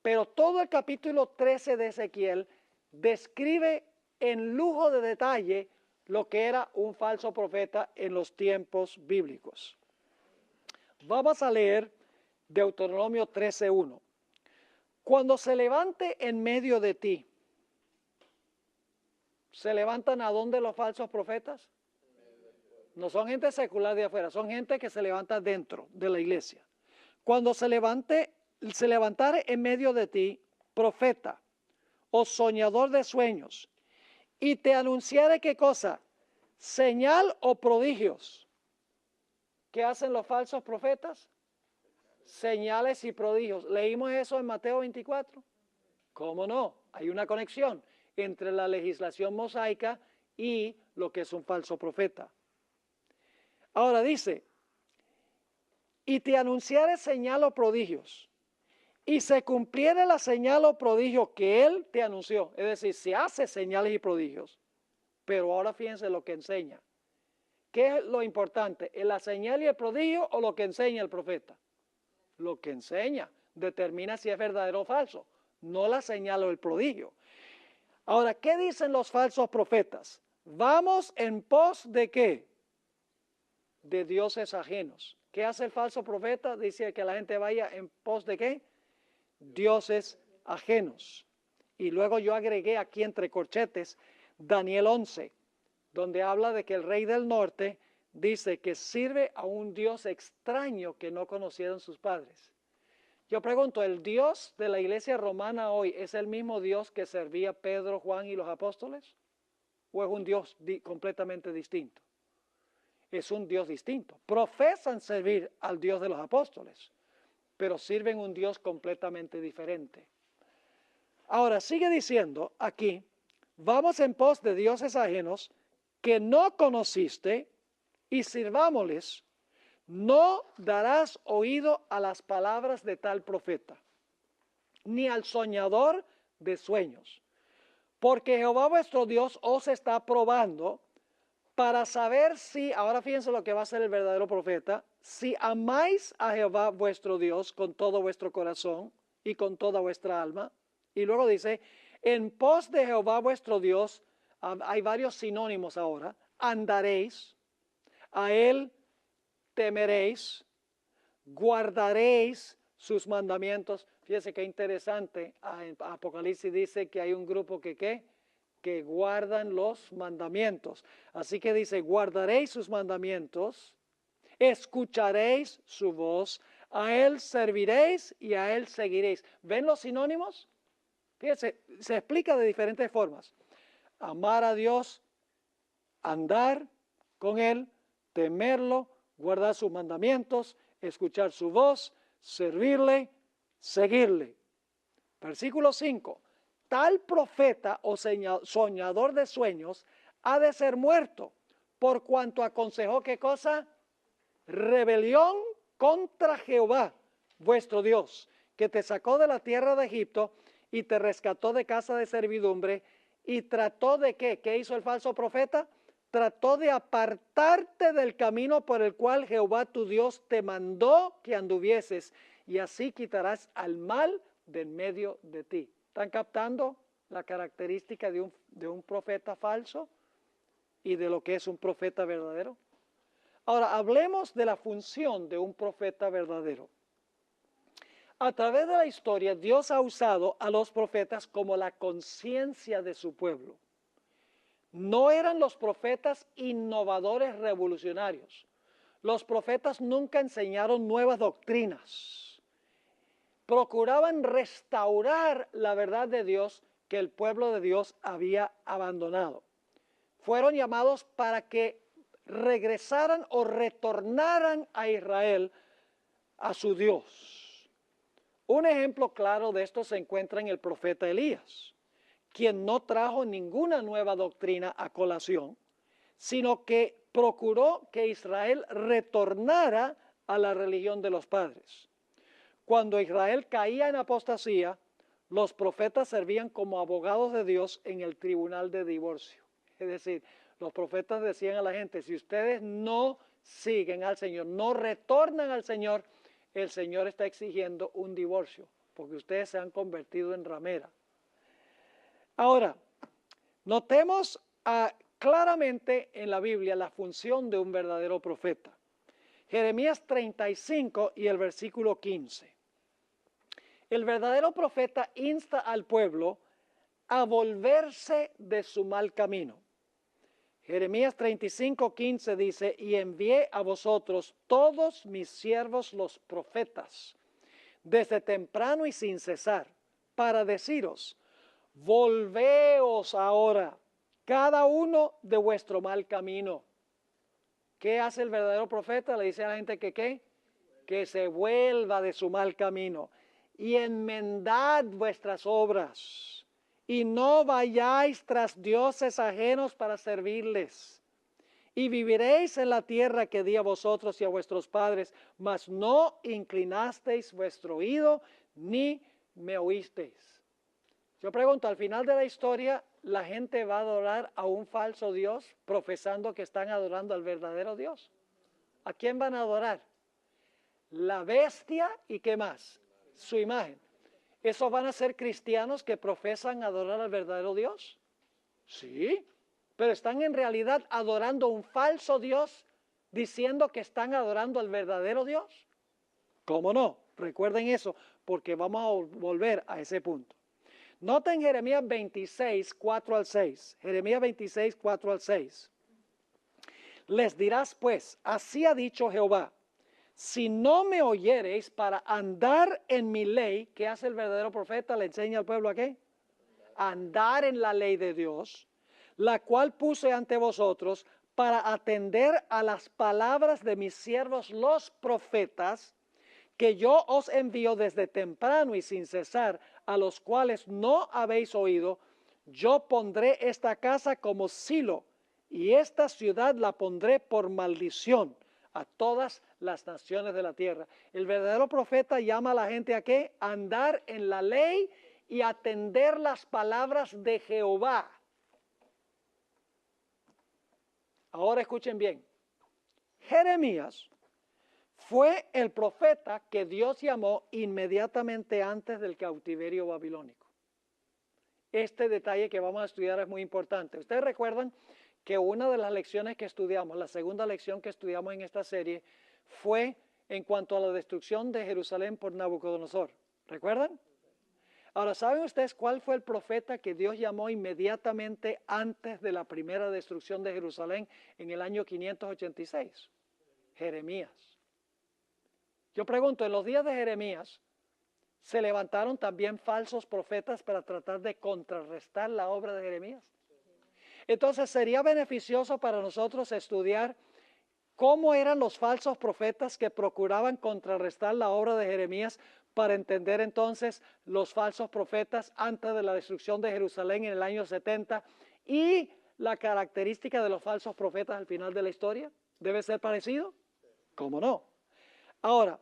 pero todo el capítulo 13 de Ezequiel describe en lujo de detalle lo que era un falso profeta en los tiempos bíblicos. Vamos a leer Deuteronomio 13:1. Cuando se levante en medio de ti, ¿se levantan a dónde los falsos profetas? No son gente secular de afuera, son gente que se levanta dentro de la iglesia. Cuando se levantare en medio de ti, profeta o soñador de sueños, y te anunciare ¿qué cosa? Señal o prodigios. ¿Qué hacen los falsos profetas? Señales y prodigios. ¿Leímos eso en Mateo 24? ¿Cómo no? Hay una conexión entre la legislación mosaica y lo que es un falso profeta. Ahora dice, y te anunciare señal o prodigios, y se cumpliere la señal o prodigio que él te anunció. Es decir, se hace señales y prodigios. Pero ahora fíjense lo que enseña. ¿Qué es lo importante? ¿La señal y el prodigio o lo que enseña el profeta? Lo que enseña determina si es verdadero o falso, no la señal o el prodigio. Ahora, ¿qué dicen los falsos profetas? Vamos en pos de ¿qué? De dioses ajenos. ¿Qué hace el falso profeta? Dice que la gente vaya en pos de ¿qué? Dioses ajenos. Y luego yo agregué aquí entre corchetes Daniel 11, donde habla de que el rey del norte dice que sirve a un Dios extraño que no conocieron sus padres. Yo pregunto, ¿el Dios de la iglesia romana hoy es el mismo Dios que servía Pedro, Juan y los apóstoles? ¿O es un Dios completamente distinto? Es un Dios distinto. Profesan servir al Dios de los apóstoles, pero sirven un Dios completamente diferente. Ahora, sigue diciendo aquí, vamos en pos de dioses ajenos que no conociste y sirvámosles. No darás oído a las palabras de tal profeta, ni al soñador de sueños, porque Jehová vuestro Dios os está probando para saber si, ahora fíjense lo que va a hacer el verdadero profeta, si amáis a Jehová vuestro Dios con todo vuestro corazón y con toda vuestra alma. Y luego dice, en pos de Jehová vuestro Dios, hay varios sinónimos ahora, andaréis, a él temeréis, guardaréis sus mandamientos. Fíjense qué interesante, Apocalipsis dice que hay un grupo que guardan los mandamientos. Así que dice, guardaréis sus mandamientos, escucharéis su voz, a él serviréis y a él seguiréis. ¿Ven los sinónimos? Fíjense, se explica de diferentes formas. Amar a Dios, andar con él, temerlo, guardar sus mandamientos, escuchar su voz, servirle, seguirle. Versículo 5. Tal profeta o soñador de sueños ha de ser muerto, por cuanto aconsejó ¿qué cosa? Rebelión contra Jehová, vuestro Dios, que te sacó de la tierra de Egipto y te rescató de casa de servidumbre y trató de ¿qué? ¿Qué hizo el falso profeta? Trató de apartarte del camino por el cual Jehová tu Dios te mandó que anduvieses, y así quitarás al mal de en medio de ti. ¿Están captando la característica de un profeta falso y de lo que es un profeta verdadero? Ahora, hablemos de la función de un profeta verdadero. A través de la historia, Dios ha usado a los profetas como la conciencia de su pueblo. No eran los profetas innovadores revolucionarios. Los profetas nunca enseñaron nuevas doctrinas. Procuraban restaurar la verdad de Dios que el pueblo de Dios había abandonado. Fueron llamados para que regresaran o retornaran a Israel, a su Dios. Un ejemplo claro de esto se encuentra en el profeta Elías, quien no trajo ninguna nueva doctrina a colación, sino que procuró que Israel retornara a la religión de los padres. Cuando Israel caía en apostasía, los profetas servían como abogados de Dios en el tribunal de divorcio. Es decir, los profetas decían a la gente, si ustedes no siguen al Señor, no retornan al Señor, el Señor está exigiendo un divorcio, porque ustedes se han convertido en ramera. Ahora, notemos claramente en la Biblia la función de un verdadero profeta. Jeremías 35 y el versículo 15. El verdadero profeta insta al pueblo a volverse de su mal camino. Jeremías 35, 15 dice, y envié a vosotros todos mis siervos los profetas, desde temprano y sin cesar, para deciros, volveos ahora, cada uno de vuestro mal camino. ¿Qué hace el verdadero profeta? Le dice a la gente que ¿qué? Que se vuelva de su mal camino y enmendad vuestras obras y no vayáis tras dioses ajenos para servirles. Y viviréis en la tierra que di a vosotros y a vuestros padres, mas no inclinasteis vuestro oído, ni me oísteis. Yo pregunto, al final de la historia, ¿la gente va a adorar a un falso Dios profesando que están adorando al verdadero Dios? ¿A quién van a adorar? La bestia y ¿qué más? Su imagen. ¿Esos van a ser cristianos que profesan adorar al verdadero Dios? Sí, pero están en realidad adorando a un falso Dios diciendo que están adorando al verdadero Dios. ¿Cómo no? Recuerden eso, porque vamos a volver a ese punto. Noten Jeremías 26, 4 al 6. Jeremías 26, 4 al 6. Les dirás pues, así ha dicho Jehová, si no me oyereis para andar en mi ley, ¿qué hace el verdadero profeta? ¿Le enseña al pueblo a qué? Andar en la ley de Dios, la cual puse ante vosotros para atender a las palabras de mis siervos los profetas, que yo os envío desde temprano y sin cesar, a los cuales no habéis oído. Yo pondré esta casa como silo, y esta ciudad la pondré por maldición a todas las naciones de la tierra. El verdadero profeta llama a la gente a qué? Andar en la ley y atender las palabras de Jehová. Ahora escuchen bien. Jeremías fue el profeta que Dios llamó inmediatamente antes del cautiverio babilónico. Este detalle que vamos a estudiar es muy importante. Ustedes recuerdan que una de las lecciones que estudiamos, la segunda lección que estudiamos en esta serie, fue en cuanto a la destrucción de Jerusalén por Nabucodonosor. ¿Recuerdan? Ahora, ¿saben ustedes cuál fue el profeta que Dios llamó inmediatamente antes de la primera destrucción de Jerusalén en el año 586? Jeremías. Yo pregunto, en los días de Jeremías, ¿se levantaron también falsos profetas para tratar de contrarrestar la obra de Jeremías? Entonces, sería beneficioso para nosotros estudiar cómo eran los falsos profetas que procuraban contrarrestar la obra de Jeremías para entender entonces los falsos profetas antes de la destrucción de Jerusalén en el año 70 y la característica de los falsos profetas al final de la historia. ¿Debe ser parecido? ¿Cómo no? Ahora,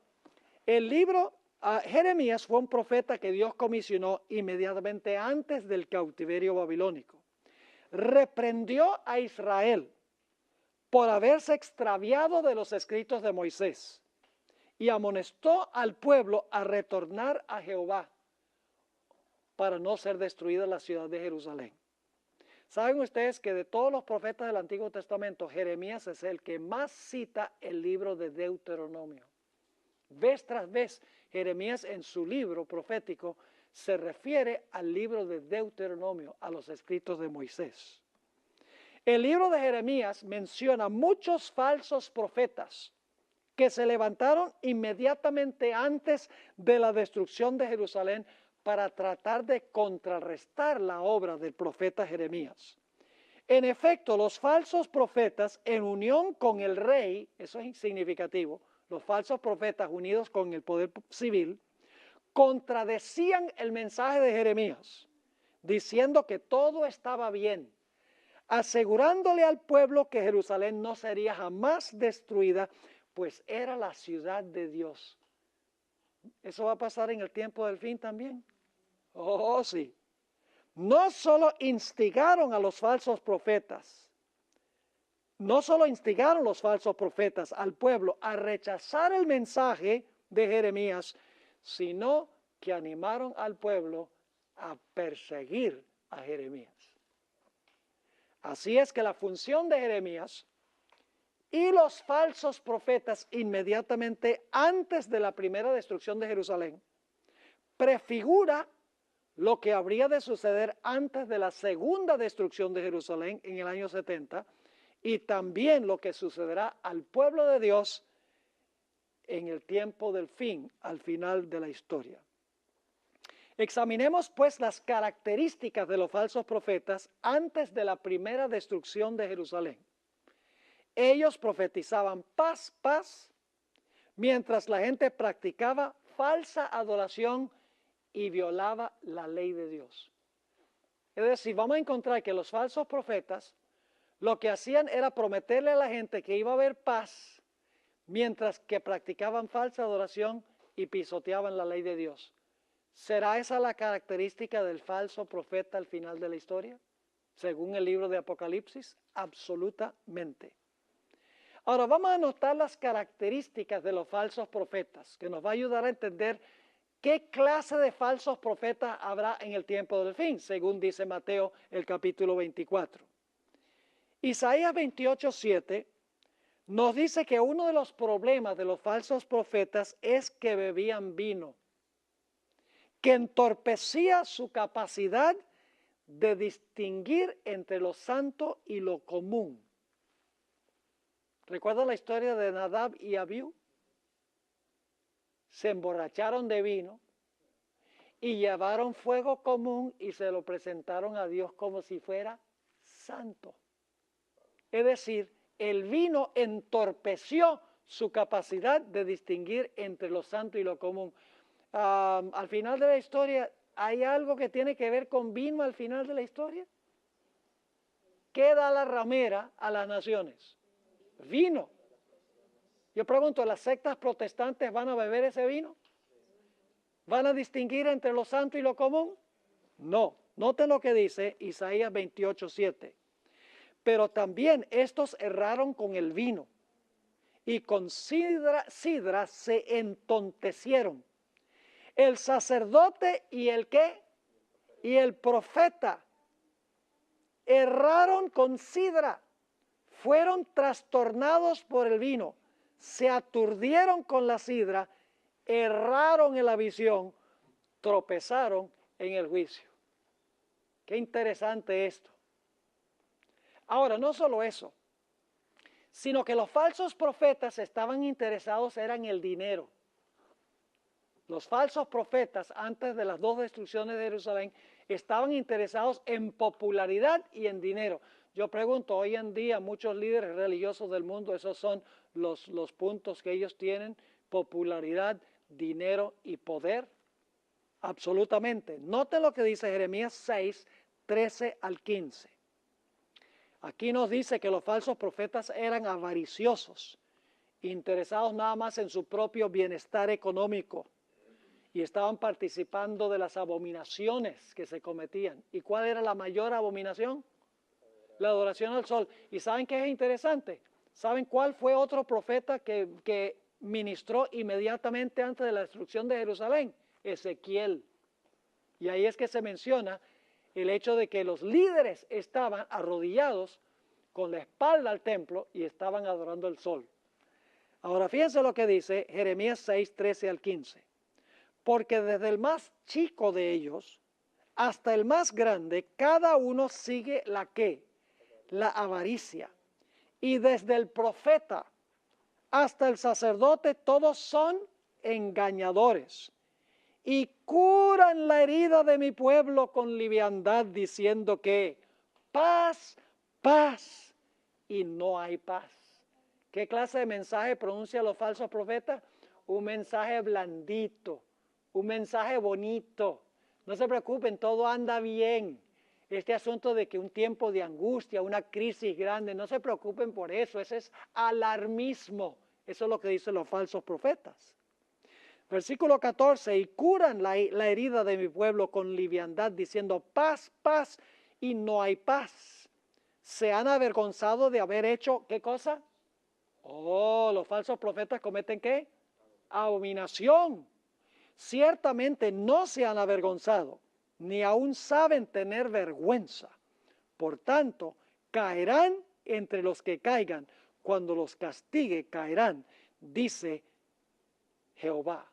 el libro Jeremías fue un profeta que Dios comisionó inmediatamente antes del cautiverio babilónico. Reprendió a Israel por haberse extraviado de los escritos de Moisés y amonestó al pueblo a retornar a Jehová para no ser destruida la ciudad de Jerusalén. ¿Saben ustedes que de todos los profetas del Antiguo Testamento, Jeremías es el que más cita el libro de Deuteronomio? Vez tras vez, Jeremías en su libro profético se refiere al libro de Deuteronomio, a los escritos de Moisés. El libro de Jeremías menciona muchos falsos profetas que se levantaron inmediatamente antes de la destrucción de Jerusalén para tratar de contrarrestar la obra del profeta Jeremías. En efecto, los falsos profetas en unión con el rey, eso es significativo, los falsos profetas unidos con el poder civil, contradecían el mensaje de Jeremías, diciendo que todo estaba bien, asegurándole al pueblo que Jerusalén no sería jamás destruida, pues era la ciudad de Dios. ¿Eso va a pasar en el tiempo del fin también? Oh, sí. No solo instigaron a los falsos profetas, al pueblo a rechazar el mensaje de Jeremías, sino que animaron al pueblo a perseguir a Jeremías. Así es que la función de Jeremías y los falsos profetas inmediatamente antes de la primera destrucción de Jerusalén prefigura lo que habría de suceder antes de la segunda destrucción de Jerusalén en el año 70 y también lo que sucederá al pueblo de Dios en el tiempo del fin, al final de la historia. Examinemos pues las características de los falsos profetas antes de la primera destrucción de Jerusalén. Ellos profetizaban paz, paz, mientras la gente practicaba falsa adoración y violaba la ley de Dios. Es decir, vamos a encontrar que los falsos profetas lo que hacían era prometerle a la gente que iba a haber paz, mientras que practicaban falsa adoración y pisoteaban la ley de Dios. ¿Será esa la característica del falso profeta al final de la historia? Según el libro de Apocalipsis, absolutamente. Ahora vamos a notar las características de los falsos profetas, que nos va a ayudar a entender qué clase de falsos profetas habrá en el tiempo del fin, según dice Mateo el capítulo 24. Isaías 28:7 nos dice que uno de los problemas de los falsos profetas es que bebían vino, que entorpecía su capacidad de distinguir entre lo santo y lo común. ¿Recuerdan la historia de Nadab y Abiú? Se emborracharon de vino y llevaron fuego común y se lo presentaron a Dios como si fuera santo. Es decir, el vino entorpeció su capacidad de distinguir entre lo santo y lo común. Al final de la historia, ¿hay algo que tiene que ver con vino al final de la historia? ¿Qué da la ramera a las naciones? Vino. Yo pregunto, ¿las sectas protestantes van a beber ese vino? ¿Van a distinguir entre lo santo y lo común? No. Noten lo que dice Isaías 28:7. Pero también estos erraron con el vino y con sidra se entontecieron. El sacerdote y el ¿qué? Y el profeta erraron con sidra, fueron trastornados por el vino, se aturdieron con la sidra, erraron en la visión, tropezaron en el juicio. Qué interesante esto. Ahora, no solo eso, sino que los falsos profetas estaban interesados en el dinero. Los falsos profetas, antes de las dos destrucciones de Jerusalén, estaban interesados en popularidad y en dinero. Yo pregunto, hoy en día muchos líderes religiosos del mundo, esos son los puntos que ellos tienen: popularidad, dinero y poder. Absolutamente. Noten lo que dice Jeremías 6, 13 al 15. Aquí nos dice que los falsos profetas eran avariciosos, interesados nada más en su propio bienestar económico, y estaban participando de las abominaciones que se cometían. ¿Y cuál era la mayor abominación? La adoración al sol. ¿Y saben qué es interesante? ¿Saben cuál fue otro profeta que ministró inmediatamente antes de la destrucción de Jerusalén? Ezequiel. Y ahí es que se menciona el hecho de que los líderes estaban arrodillados con la espalda al templo y estaban adorando el sol. Ahora fíjense lo que dice Jeremías 6, 13 al 15. Porque desde el más chico de ellos hasta el más grande, cada uno sigue la ¿qué? La avaricia. Y desde el profeta hasta el sacerdote, todos son engañadores. Y curan la herida de mi pueblo con liviandad, diciendo que paz, paz, y no hay paz. ¿Qué clase de mensaje pronuncian los falsos profetas? Un mensaje blandito, un mensaje bonito. No se preocupen, todo anda bien. Este asunto de que un tiempo de angustia, una crisis grande, no se preocupen por eso, ese es alarmismo. Eso es lo que dicen los falsos profetas. Versículo 14, y curan la herida de mi pueblo con liviandad, diciendo paz, paz, y no hay paz. Se han avergonzado de haber hecho, ¿qué cosa? Oh, los falsos profetas cometen ¿qué? Abominación. Ciertamente no se han avergonzado, ni aún saben tener vergüenza. Por tanto, caerán entre los que caigan, cuando los castigue caerán, dice Jehová.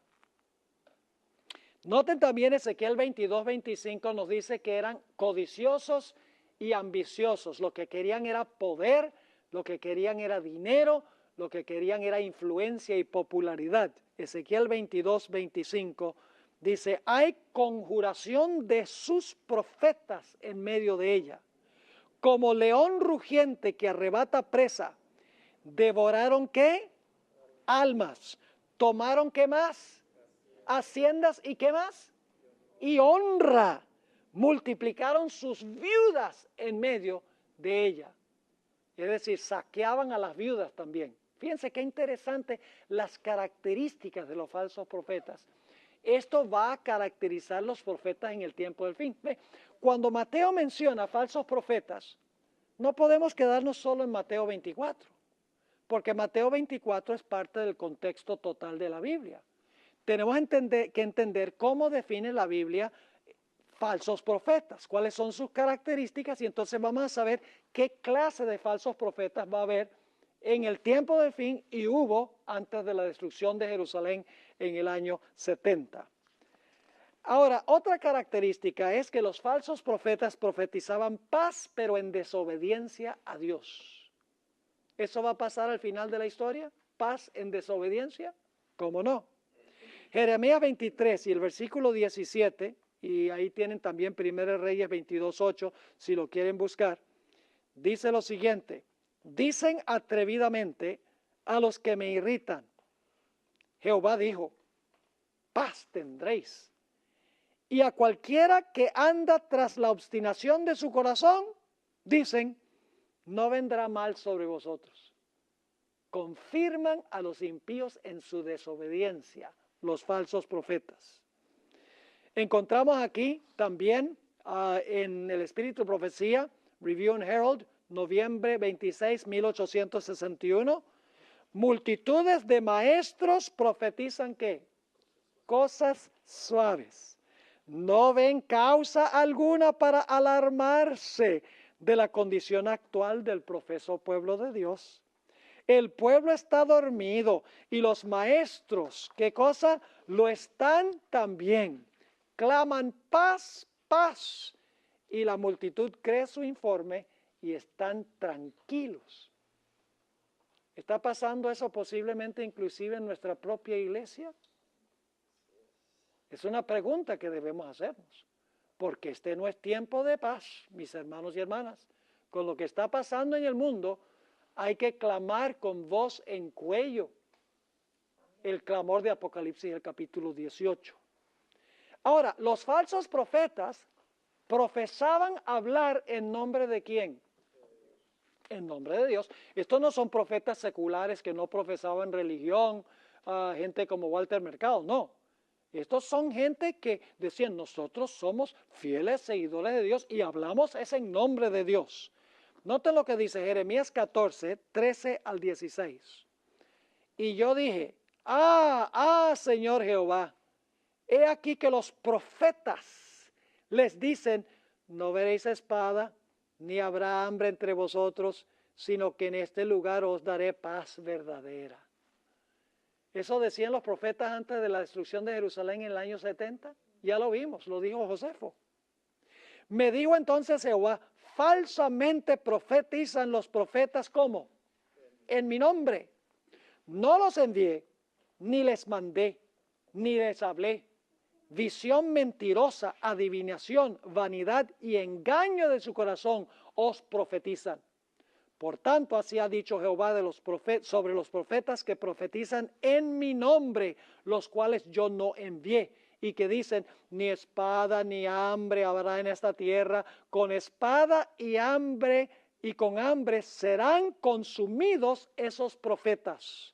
Noten también Ezequiel 22, 25 nos dice que eran codiciosos y ambiciosos. Lo que querían era poder, lo que querían era dinero, lo que querían era influencia y popularidad. Ezequiel 22, 25 dice, hay conjuración de sus profetas en medio de ella. Como león rugiente que arrebata presa, devoraron ¿qué? Almas. Tomaron ¿qué más? Haciendas y ¿qué más? Y honra. Multiplicaron sus viudas en medio de ella. Es decir, saqueaban a las viudas también. Fíjense qué interesante las características de los falsos profetas. Esto va a caracterizar los profetas en el tiempo del fin. Ve, cuando Mateo menciona falsos profetas, no podemos quedarnos solo en Mateo 24, porque Mateo 24 es parte del contexto total de la Biblia. Tenemos que entender cómo define la Biblia falsos profetas, cuáles son sus características, y entonces vamos a saber qué clase de falsos profetas va a haber en el tiempo del fin y hubo antes de la destrucción de Jerusalén en el año 70. Ahora, otra característica es que los falsos profetas profetizaban paz, pero en desobediencia a Dios. ¿Eso va a pasar al final de la historia? ¿Paz en desobediencia? ¿Cómo no? Jeremías 23 y el versículo 17, y ahí tienen también 1 Reyes 22:8, si lo quieren buscar, dice lo siguiente: dicen atrevidamente a los que me irritan, Jehová dijo, paz tendréis. Y a cualquiera que anda tras la obstinación de su corazón, dicen, no vendrá mal sobre vosotros. Confirman a los impíos en su desobediencia, los falsos profetas. Encontramos aquí también en el Espíritu de Profecía, Review and Herald, noviembre 26, 1861, multitudes de maestros profetizan ¿qué? Cosas suaves. No ven causa alguna para alarmarse de la condición actual del profeso pueblo de Dios. El pueblo está dormido y los maestros, ¿qué cosa? Lo están también. Claman paz, paz. Y la multitud cree su informe y están tranquilos. ¿Está pasando eso posiblemente inclusive en nuestra propia iglesia? Es una pregunta que debemos hacernos, porque este no es tiempo de paz, mis hermanos y hermanas. Con lo que está pasando en el mundo, hay que clamar con voz en cuello. El clamor de Apocalipsis, el capítulo 18. Ahora, los falsos profetas profesaban hablar en nombre de ¿quién? En nombre de Dios. Estos no son profetas seculares que no profesaban religión, gente como Walter Mercado, no. Estos son gente que decían, nosotros somos fieles seguidores de Dios y hablamos es en nombre de Dios. Noten lo que dice Jeremías 14, 13 al 16. Y yo dije, Señor Jehová, he aquí que los profetas les dicen, no veréis espada, ni habrá hambre entre vosotros, sino que en este lugar os daré paz verdadera. Eso decían los profetas antes de la destrucción de Jerusalén en el año 70. Ya lo vimos, lo dijo Josefo. Me dijo entonces Jehová, falsamente profetizan los profetas ¿cómo? En mi nombre. No los envié, ni les mandé, ni les hablé. Visión mentirosa, adivinación, vanidad y engaño de su corazón os profetizan. Por tanto, así ha dicho Jehová de los sobre los profetas que profetizan en mi nombre, los cuales yo no envié, y que dicen, ni espada ni hambre habrá en esta tierra, con espada y hambre y con hambre serán consumidos esos profetas.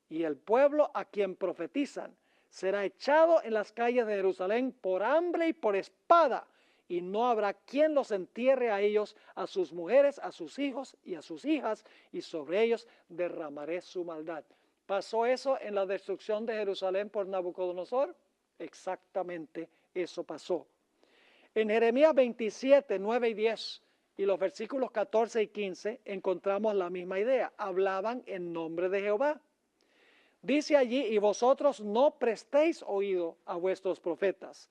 Y el pueblo a quien profetizan será echado en las calles de Jerusalén por hambre y por espada, y no habrá quien los entierre a ellos, a sus mujeres, a sus hijos y a sus hijas, y sobre ellos derramaré su maldad. ¿Pasó eso en la destrucción de Jerusalén por Nabucodonosor? Exactamente eso pasó. En Jeremías 27, 9 y 10 y los versículos 14 y 15 encontramos la misma idea. Hablaban en nombre de Jehová. Dice allí, y vosotros no prestéis oído a vuestros profetas,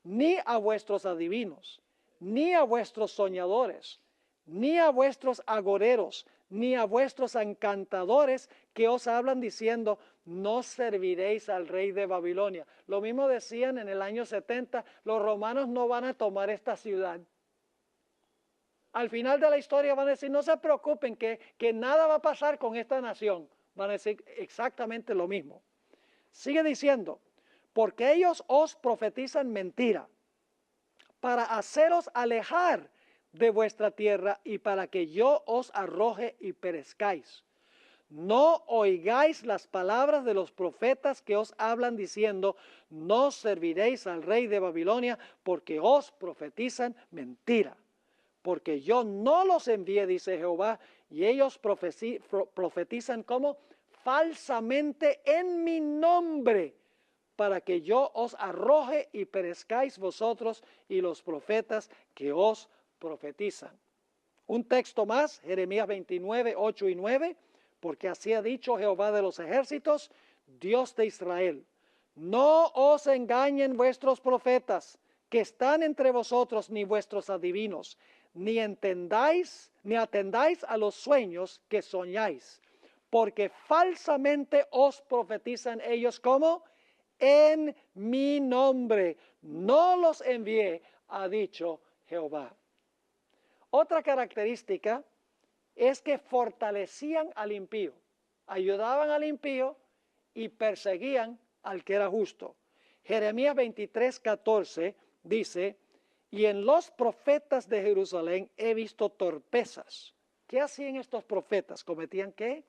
ni a vuestros adivinos, ni a vuestros soñadores, ni a vuestros agoreros, ni a vuestros encantadores que os hablan diciendo, no serviréis al rey de Babilonia. Lo mismo decían en el año 70, los romanos no van a tomar esta ciudad. Al final de la historia van a decir, no se preocupen que nada va a pasar con esta nación. Van a decir exactamente lo mismo. Sigue diciendo, porque ellos os profetizan mentira, para haceros alejar de vuestra tierra y para que yo os arroje y perezcáis. no oigáis las palabras de los profetas que os hablan diciendo, no serviréis al rey de Babilonia, porque os profetizan mentira. Porque yo no los envié, dice Jehová, y ellos profetizan como falsamente en mi nombre, para que yo os arroje y perezcáis vosotros y los profetas que os profetizan. Un texto más, Jeremías 29, 8 y 9, porque así ha dicho Jehová de los ejércitos, Dios de Israel, no os engañen vuestros profetas que están entre vosotros, ni vuestros adivinos, ni atendáis a los sueños que soñáis, porque falsamente os profetizan ellos como en mi nombre, no los envié, ha dicho Jehová. Otra característica es que fortalecían al impío, ayudaban al impío y perseguían al que era justo. Jeremías 23, 14 dice, y en los profetas de Jerusalén he visto torpezas. ¿Qué hacían estos profetas? ¿Cometían qué?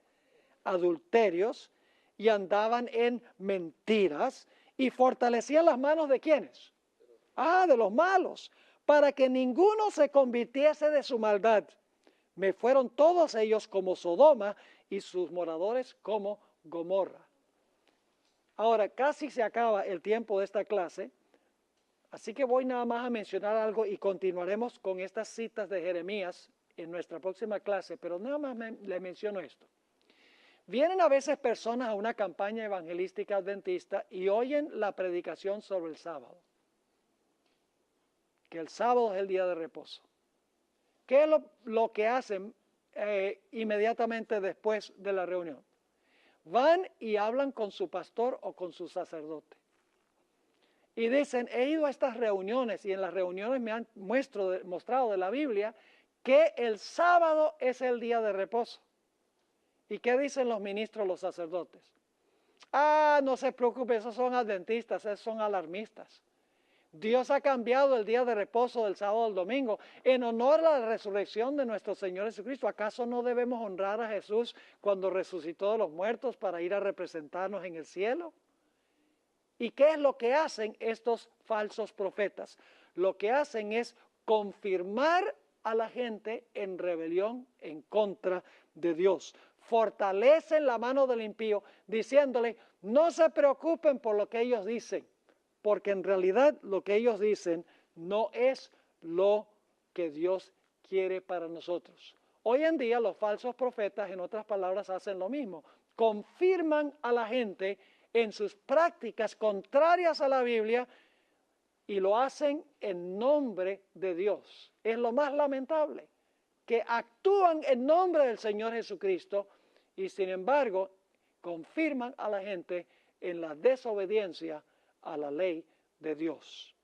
Adulterios y andaban en mentiras y fortalecían las manos ¿de quiénes? De los malos, para que ninguno se convirtiese de su maldad. Me fueron todos ellos como Sodoma y sus moradores como Gomorra. Ahora, casi se acaba el tiempo de esta clase, así que voy nada más a mencionar algo y continuaremos con estas citas de Jeremías en nuestra próxima clase, pero nada más le menciono esto. Vienen a veces personas a una campaña evangelística adventista y oyen la predicación sobre el sábado, que el sábado es el día de reposo. ¿Qué es lo que hacen inmediatamente después de la reunión? Van y hablan con su pastor o con su sacerdote. Y dicen, he ido a estas reuniones y en las reuniones me han mostrado de la Biblia que el sábado es el día de reposo. ¿Y qué dicen los ministros, los sacerdotes? No se preocupe, esos son adventistas, esos son alarmistas. Dios ha cambiado el día de reposo del sábado al domingo en honor a la resurrección de nuestro Señor Jesucristo. ¿Acaso no debemos honrar a Jesús cuando resucitó de los muertos para ir a representarnos en el cielo? ¿Y qué es lo que hacen estos falsos profetas? Lo que hacen es confirmar a la gente en rebelión en contra de Dios. Fortalecen la mano del impío diciéndole, no se preocupen por lo que ellos dicen, porque en realidad lo que ellos dicen no es lo que Dios quiere para nosotros. Hoy en día los falsos profetas, en otras palabras, hacen lo mismo. Confirman a la gente en sus prácticas contrarias a la Biblia y lo hacen en nombre de Dios. Es lo más lamentable, que actúan en nombre del Señor Jesucristo y sin embargo confirman a la gente en la desobediencia a la ley de Dios.